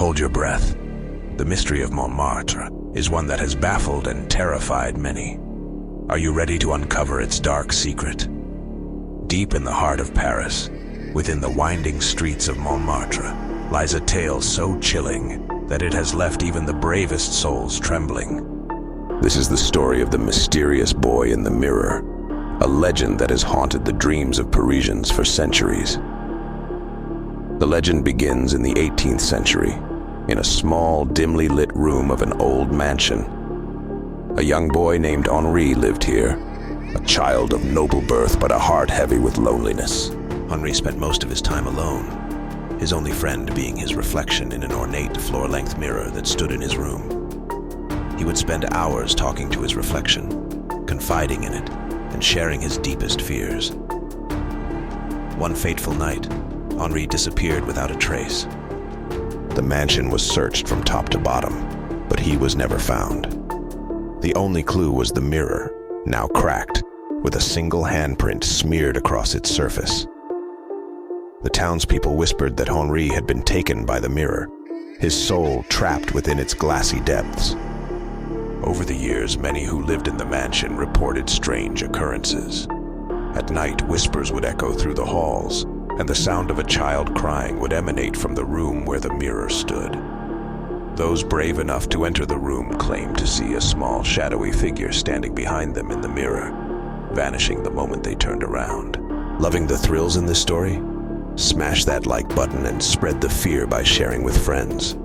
Hold your breath. The mystery of Montmartre is one that has baffled and terrified many. Are you ready to uncover its dark secret? Deep in the heart of Paris, within the winding streets of Montmartre, lies a tale so chilling that it has left even the bravest souls trembling. This is the story of the mysterious boy in the mirror, a legend that has haunted the dreams of Parisians for centuries. The legend begins in the 18th century, in a small, dimly lit room of an old mansion. A young boy named Henri lived here, a child of noble birth but a heart heavy with loneliness. Henri spent most of his time alone, his only friend being his reflection in an ornate floor-length mirror that stood in his room. He would spend hours talking to his reflection, confiding in it, and sharing his deepest fears. One fateful night, Henri disappeared without a trace. The mansion was searched from top to bottom, but he was never found. The only clue was the mirror, now cracked, with a single handprint smeared across its surface. The townspeople whispered that Henri had been taken by the mirror, his soul trapped within its glassy depths. Over the years, many who lived in the mansion reported strange occurrences. At night, whispers would echo through the halls, and the sound of a child crying would emanate from the room where the mirror stood. Those brave enough to enter the room claimed to see a small, shadowy figure standing behind them in the mirror, vanishing the moment they turned around. Loving the thrills in this story? Smash that like button and spread the fear by sharing with friends.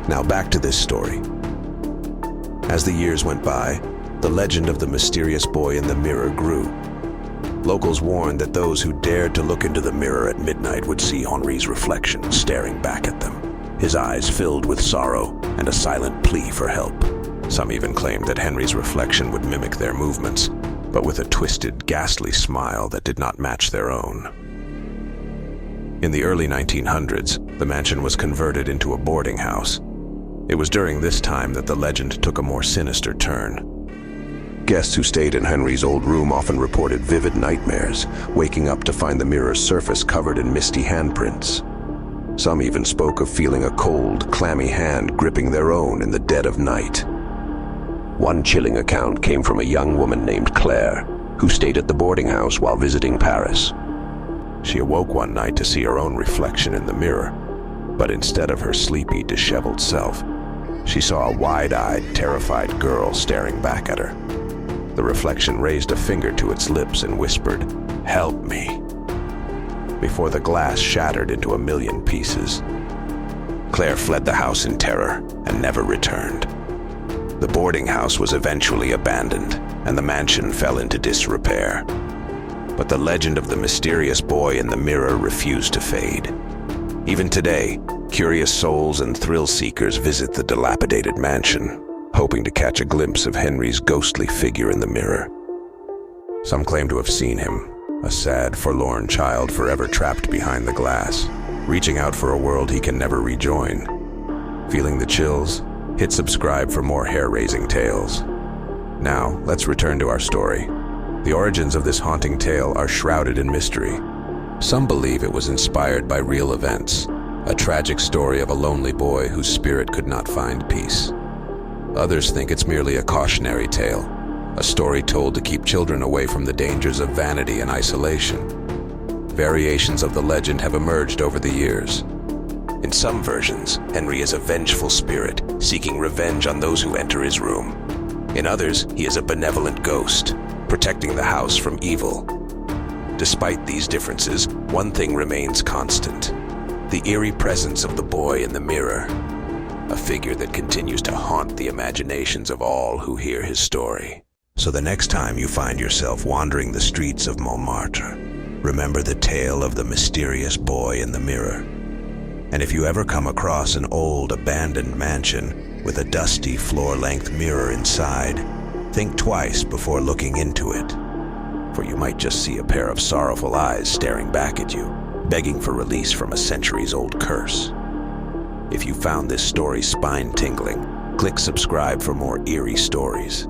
Now back to this story. As the years went by, the legend of the mysterious boy in the mirror grew. Locals warned that those who dared to look into the mirror at midnight would see Henri's reflection staring back at them, his eyes filled with sorrow and a silent plea for help. Some even claimed that Henri's reflection would mimic their movements, but with a twisted, ghastly smile that did not match their own. In the early 1900s, the mansion was converted into a boarding house. It was during this time that the legend took a more sinister turn. Guests who stayed in Henri's old room often reported vivid nightmares, waking up to find the mirror's surface covered in misty handprints. Some even spoke of feeling a cold, clammy hand gripping their own in the dead of night. One chilling account came from a young woman named Claire, who stayed at the boarding house while visiting Paris. She awoke one night to see her own reflection in the mirror, but instead of her sleepy, disheveled self, she saw a wide-eyed, terrified girl staring back at her. The reflection raised a finger to its lips and whispered, "Help me," before the glass shattered into a million pieces. Claire fled the house in terror and never returned. The boarding house was eventually abandoned, and the mansion fell into disrepair. But the legend of the mysterious boy in the mirror refused to fade. Even today, curious souls and thrill seekers visit the dilapidated mansion, hoping to catch a glimpse of Henri's ghostly figure in the mirror. Some claim to have seen him, a sad, forlorn child forever trapped behind the glass, reaching out for a world he can never rejoin. Feeling the chills? Hit subscribe for more hair-raising tales. Now, let's return to our story. The origins of this haunting tale are shrouded in mystery. Some believe it was inspired by real events, a tragic story of a lonely boy whose spirit could not find peace. Others think it's merely a cautionary tale, a story told to keep children away from the dangers of vanity and isolation. Variations of the legend have emerged over the years. In some versions, Henri is a vengeful spirit, seeking revenge on those who enter his room. In others, he is a benevolent ghost, protecting the house from evil. Despite these differences, one thing remains constant: the eerie presence of the boy in the mirror, a figure that continues to haunt the imaginations of all who hear his story. So the next time you find yourself wandering the streets of Montmartre, remember the tale of the mysterious boy in the mirror. And if you ever come across an old, abandoned mansion with a dusty, floor-length mirror inside, think twice before looking into it, for you might just see a pair of sorrowful eyes staring back at you, begging for release from a centuries-old curse. If you found this story spine-tingling, click subscribe for more eerie stories.